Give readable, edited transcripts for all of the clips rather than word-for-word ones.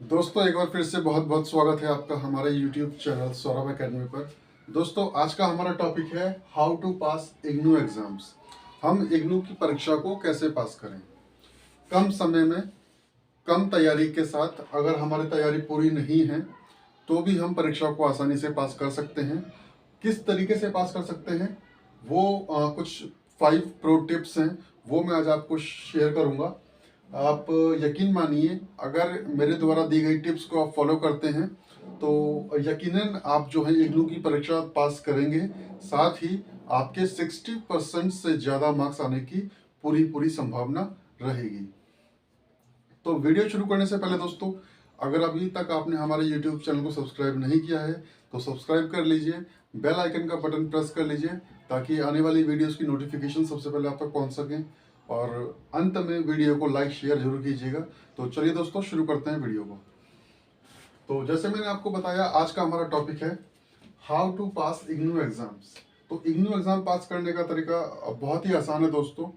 दोस्तों एक बार फिर से बहुत बहुत स्वागत है आपका हमारे YouTube चैनल सौरभ एकेडमी पर। दोस्तों आज का हमारा टॉपिक है how to pass IGNOU exams. हम इग्नू की परीक्षा को कैसे पास करें कम समय में, कम तैयारी के साथ। अगर हमारी तैयारी पूरी नहीं है तो भी हम परीक्षा को आसानी से पास कर सकते हैं। किस तरीके से पास कर सकते हैं वो कुछ 5 प्रो टिप्स हैं, वो मैं आज आपको शेयर करूंगा। आप यकीन मानिए, अगर मेरे द्वारा दी गई टिप्स को आप फॉलो करते हैं तो यकीनन आप जो है इग्नू की परीक्षा पास करेंगे। साथ ही आपके 60% से ज़्यादा मार्क्स आने की पूरी संभावना रहेगी। तो वीडियो शुरू करने से पहले दोस्तों, अगर अभी तक आपने हमारे YouTube चैनल को सब्सक्राइब नहीं किया है तो सब्सक्राइब कर लीजिए, बेल आइकन का बटन प्रेस कर लीजिए ताकि आने वाली वीडियोस की नोटिफिकेशन सबसे पहले आप तक पहुंच सकें। और अंत में वीडियो को लाइक शेयर जरूर कीजिएगा। तो चलिए दोस्तों शुरू करते हैं वीडियो को। तो जैसे मैंने आपको बताया, आज का हमारा टॉपिक है how to pass IGNOU exams. तो इग्नू एग्जाम पास करने का तरीका बहुत ही आसान है दोस्तों।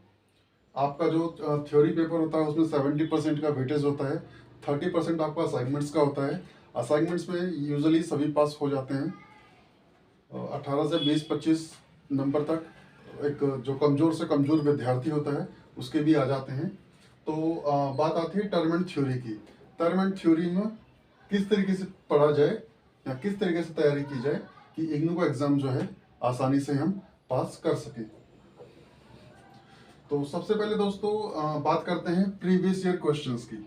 आपका जो थ्योरी पेपर होता है उसमें 70% का वेटेज होता है, 30% आपका असाइनमेंट्स का होता है। असाइनमेंट्स में यूजुअली सभी पास हो जाते हैं, 18 से 20-25 नंबर तक। एक जो कमज़ोर से कमज़ोर विद्यार्थी होता है उसके भी आ जाते हैं। तो बात आती है टर्म एंड थ्योरी की। टर्म एंड थ्योरी में किस तरीके से पढ़ा जाए या किस तरीके से तैयारी की जाए कि इग्नू का एग्ज़ाम जो है आसानी से हम पास कर सकें। तो सबसे पहले दोस्तों बात करते हैं प्रीवियस ईयर क्वेश्चंस की।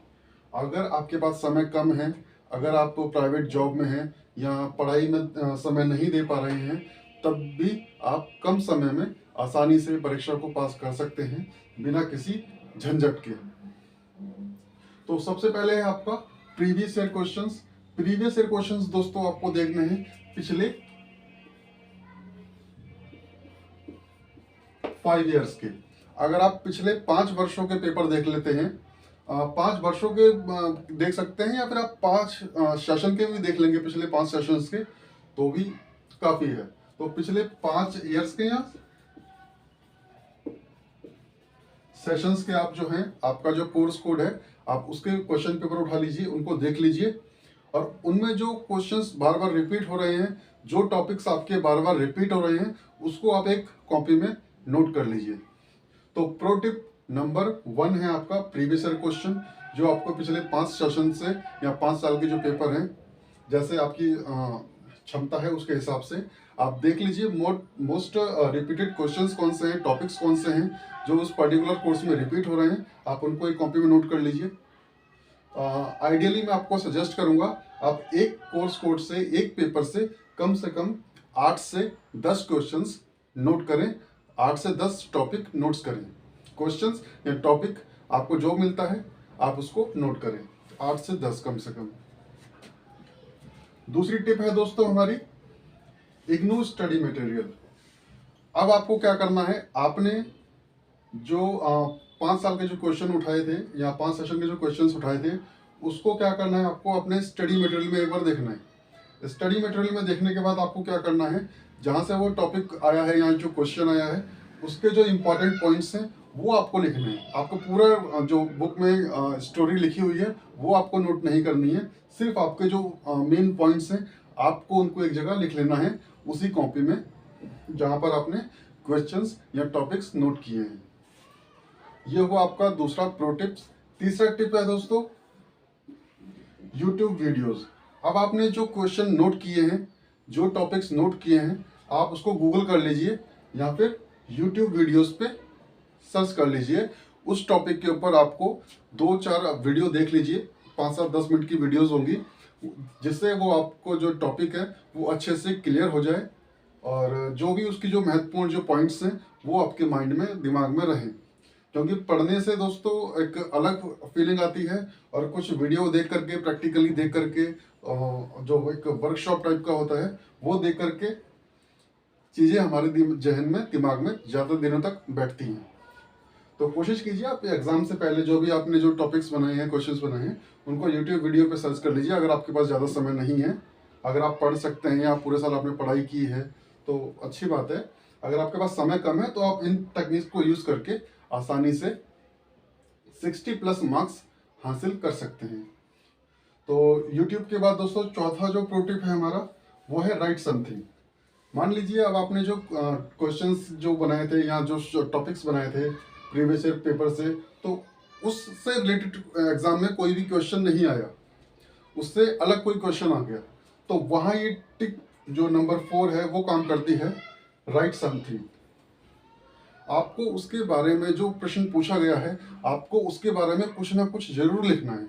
अगर आपके पास समय कम है, अगर आप प्राइवेट जॉब में हैं या पढ़ाई में समय नहीं दे पा रहे हैं, तब भी आप कम समय में आसानी से परीक्षा को पास कर सकते हैं बिना किसी झंझट के। तो सबसे पहले है आपका previous year questions. Previous year questions दोस्तों आपको देखने हैं पिछले 5 ईयर्स के। अगर आप पिछले 5 वर्षों के पेपर देख लेते हैं, 5 वर्षों के देख सकते हैं, या फिर आप 5 सेशन के भी देख लेंगे, पिछले 5 सेशंस के, तो भी काफी है। तो पिछले 5 ईयर्स के या सेशंस के आप जो हैं, आपका जो कोर्स कोड है, आप उसके क्वेश्चन पेपर उठा लीजिए, उनको देख लीजिए। और उनमें जो क्वेश्चंस बार बार रिपीट हो रहे हैं, जो टॉपिक्स आपके बार बार रिपीट हो रहे हैं, उसको आप एक कॉपी में नोट कर लीजिए। तो प्रो टिप नंबर 1 है आपका प्रीवियस ईयर क्वेश्चन, जो आपको पिछले 5 सेशन से या 5 साल के जो पेपर हैं, जैसे आपकी क्षमता है उसके हिसाब से आप देख लीजिए मोस्ट रिपीटेड क्वेश्चंस कौन से हैं, टॉपिक्स कौन से हैं जो उस पर्टिकुलर कोर्स में रिपीट हो रहे हैं, आप उनको एक कॉपी में नोट कर लीजिए। आइडियली मैं आपको सजेस्ट करूंगा आप एक कोर्स कोड से, एक पेपर से कम 8 से 10 क्वेश्चंस नोट करें, 8 से 10 टॉपिक नोट्स करें। क्वेश्चंस या टॉपिक आपको जो मिलता है आप उसको नोट करें, 8 से 10 कम से कम। दूसरी टिप है दोस्तों हमारी इग्नू स्टडी मटेरियल। अब आपको क्या करना है, आपने जो 5 साल के जो क्वेश्चन उठाए थे या 5 सेशन के जो क्वेश्चंस उठाए थे, उसको क्या करना है, आपको अपने स्टडी मटेरियल में एक बार देखना है। स्टडी मटेरियल में देखने के बाद आपको क्या करना है, जहाँ से वो टॉपिक आया है या जो क्वेश्चन आया है, उसके जो इम्पोर्टेंट पॉइंट्स हैं वो आपको लिखने हैं। आपको पूरा जो बुक में स्टोरी लिखी हुई है वो आपको नोट नहीं करनी है, सिर्फ आपके जो मेन पॉइंट्स हैं आपको उनको एक जगह लिख लेना है, उसी कॉपी में जहाँ पर आपने क्वेश्चंस या टॉपिक्स नोट किए हैं। ये हुआ आपका दूसरा प्रो टिप्स। तीसरा टिप है दोस्तों यूट्यूब वीडियोस। अब आपने जो क्वेश्चन नोट किए हैं, जो टॉपिक्स नोट किए हैं, आप उसको गूगल कर लीजिए या फिर यूट्यूब वीडियोस पे सर्च कर लीजिए। उस टॉपिक के ऊपर आपको 2-4 वीडियो देख लीजिए, 5-7-10 मिनट की वीडियोस होंगी, जिससे वो आपको जो टॉपिक है वो अच्छे से क्लियर हो जाए और जो भी उसकी जो महत्वपूर्ण जो पॉइंट्स हैं वो आपके माइंड में, दिमाग में रहें। क्योंकि पढ़ने से दोस्तों एक अलग फीलिंग आती है, और कुछ वीडियो देख करके, प्रैक्टिकली देख करके, जो एक वर्कशॉप टाइप का होता है वो देख करके चीज़ें हमारे जहन में, दिमाग में ज़्यादा दिनों तक बैठती हैं। तो कोशिश कीजिए आप एग्जाम से पहले जो भी आपने जो टॉपिक्स बनाए हैं, क्वेश्चंस बनाए हैं, उनको यूट्यूब वीडियो पे सर्च कर लीजिए। अगर आपके पास ज़्यादा समय नहीं है, अगर आप पढ़ सकते हैं या पूरे साल आपने पढ़ाई की है तो अच्छी बात है। अगर आपके पास समय कम है तो आप इन टेक्निक्स को यूज़ करके आसानी से 60+ मार्क्स हासिल कर सकते हैं। तो YouTube के बाद दोस्तों चौथा जो प्रो टिप है हमारा, वो है राइट समथिंग। मान लीजिए अब आपने जो क्वेश्चंस जो बनाए थे या जो टॉपिक्स बनाए थे प्रीवियस ईयर पेपर से, तो उससे रिलेटेड एग्जाम में कोई भी क्वेश्चन नहीं आया, उससे अलग कोई क्वेश्चन आ गया, तो वहाँ ये टिप जो नंबर 4 है वो काम करती है, राइट समथिंग। आपको उसके बारे में जो प्रश्न पूछा गया है, आपको उसके बारे में कुछ ना कुछ जरूर लिखना है।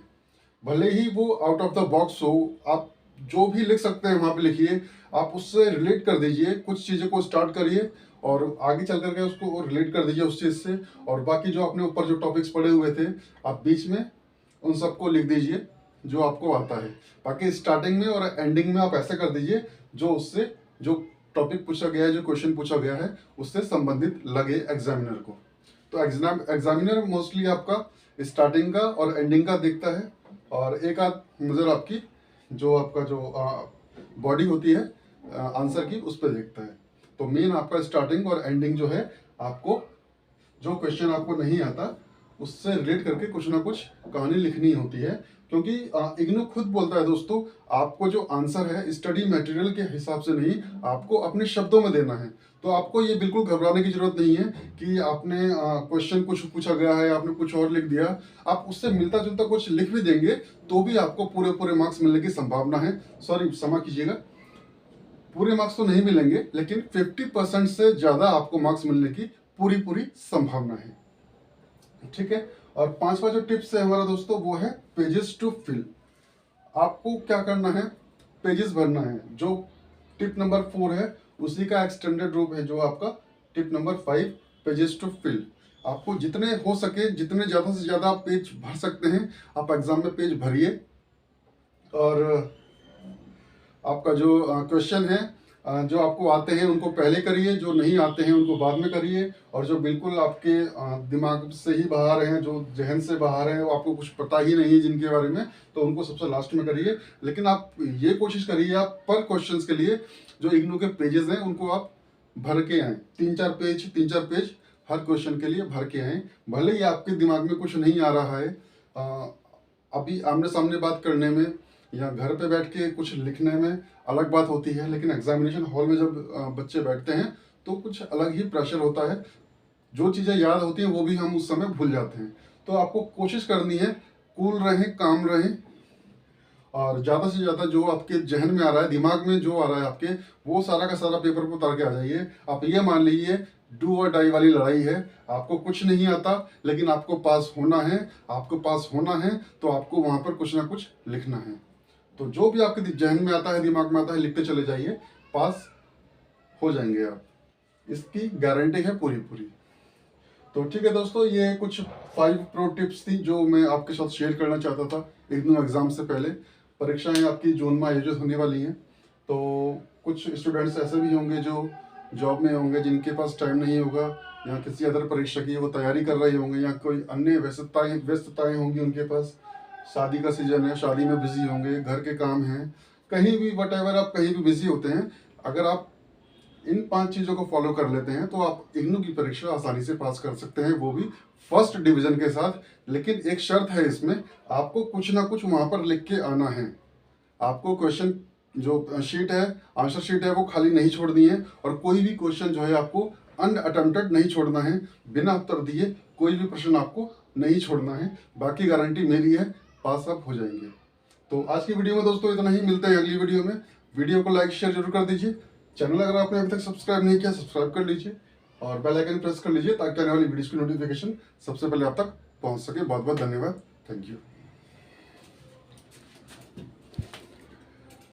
भले ही वो आउट ऑफ द बॉक्स हो, आप जो भी लिख सकते हैं वहाँ पे लिखिए। आप उससे रिलेट कर दीजिए, कुछ चीज़ों को स्टार्ट करिए और आगे चल करके उसको रिलेट कर दीजिए उस चीज़ से। और बाकी जो आपने ऊपर जो टॉपिक्स पढ़े हुए थे, आप बीच में उन सबको लिख दीजिए जो आपको आता है। बाकी स्टार्टिंग में और एंडिंग में आप ऐसे कर दीजिए जो उससे जो टॉपिक पूछा गया है, जो क्वेश्चन पूछा गया है, उससे संबंधित लगे एग्जामिनर को। तो एग्जामिनर मोस्टली आपका स्टार्टिंग का और एंडिंग का देखता है, और एक आध नज़र आपकी जो आपका जो बॉडी होती है आंसर की, उस पर देखता है। तो मेन आपका स्टार्टिंग और एंडिंग जो है, आपको जो क्वेश्चन आपको नहीं आता उससे रिलेट करके कुछ ना कुछ कहानी लिखनी होती है। क्योंकि इग्नू खुद बोलता है दोस्तों, आपको जो आंसर है स्टडी मटेरियल के हिसाब से नहीं, आपको अपने शब्दों में देना है। तो आपको ये बिल्कुल घबराने की जरूरत नहीं है कि आपने क्वेश्चन कुछ पूछा गया है, आपने कुछ और लिख दिया। आप उससे मिलता जुलता कुछ लिख भी देंगे तो भी आपको पूरे पूरे मार्क्स मिलने की संभावना है। सॉरी, क्षमा कीजिएगा, पूरे मार्क्स तो नहीं मिलेंगे, लेकिन 50% से ज्यादा आपको मार्क्स मिलने की पूरी पूरी संभावना है। ठीक है। और पांचवा जो टिप्स है हमारा दोस्तों, वो है पेजेस टू फिल। आपको क्या करना है, पेजेस भरना है। जो टिप नंबर 4 है उसी का एक्सटेंडेड रूप है जो आपका tip number 5, pages to fill. आपको जितने हो सके, जितने ज़्यादा से ज़्यादा आप पेज भर सकते हैं, आप एग्जाम में पेज भरिए। और आपका जो क्वेश्चन है, जो आपको आते हैं उनको पहले करिए, जो नहीं आते हैं उनको बाद में करिए। और जो बिल्कुल आपके दिमाग से ही बाहर हैं, जो जहन से बाहर हैं, वो आपको कुछ पता ही नहीं है जिनके बारे में, तो उनको सबसे लास्ट में करिए। लेकिन आप ये कोशिश करिए, आप पर क्वेश्चन के लिए जो इग्नू के पेजेस हैं उनको आप भर के आएँ। 3-4 पेज हर क्वेश्चन के लिए भर के आएँ। भले ही आपके दिमाग में कुछ नहीं आ रहा है, अभी आमने सामने बात करने में या घर पे बैठ के कुछ लिखने में अलग बात होती है, लेकिन एग्जामिनेशन हॉल में जब बच्चे बैठते हैं तो कुछ अलग ही प्रेशर होता है। जो चीज़ें याद होती हैं वो भी हम उस समय भूल जाते हैं। तो आपको कोशिश करनी है कूल रहें, काम रहें, और ज़्यादा से ज़्यादा जो आपके जहन में आ रहा है, दिमाग में जो आ रहा है आपके, वो सारा का सारा पेपर पर उतार के आ जाइए। आप ये मान लीजिए डू और डाई वाली लड़ाई है। आपको कुछ नहीं आता, लेकिन आपको पास होना है। आपको पास होना है तो आपको वहाँ पर कुछ ना कुछ लिखना है। तो जो भी आपके जहन में आता है, दिमाग में आता है, लिखते चले जाइए, पास हो जाएंगे आप। इसकी गारंटी है पूरी पूरी। तो ठीक है दोस्तों, ये कुछ 5 प्रो टिप्स थी जो मैं आपके साथ शेयर करना चाहता था इग्नू एग्जाम से पहले। परीक्षाएं आपकी जून में आयोजित होने वाली हैं, तो कुछ स्टूडेंट्स ऐसे भी होंगे जो जॉब में होंगे, जिनके पास टाइम नहीं होगा, या किसी अदर परीक्षा की वो तैयारी कर रहे होंगे, या कोई अन्य व्यस्तताएं होंगी उनके पास। शादी का सीजन है, शादी में बिजी होंगे, घर के काम हैं, कहीं भी वटेवर आप कहीं भी बिजी होते हैं। अगर आप इन 5 चीज़ों को फॉलो कर लेते हैं तो आप इग्नू की परीक्षा आसानी से पास कर सकते हैं, वो भी फर्स्ट डिवीजन के साथ। लेकिन एक शर्त है इसमें, आपको कुछ ना कुछ वहाँ पर लिख के आना है। आपको क्वेश्चन जो शीट है, आंसर शीट है, वो खाली नहीं छोड़नी है। और कोई भी क्वेश्चन जो है आपको अनअटेम्प्टेड नहीं छोड़ना है, बिना उत्तर दिए कोई भी प्रश्न आपको नहीं छोड़ना है। बाकी गारंटी मेरी है, पास आप हो जाएंगे। तो आज की वीडियो में दोस्तों इतना ही, मिलते हैं अगली वीडियो में। वीडियो को लाइक शेयर जरूर कर दीजिए। चैनल अगर आपने अभी तक सब्सक्राइब नहीं किया, सब्सक्राइब कर लीजिए और बेल आइकन प्रेस कर लीजिए, ताकि आने वाली वीडियोस की नोटिफिकेशन सबसे पहले आप तक पहुंच सके। बहुत बहुत धन्यवाद। Thank you.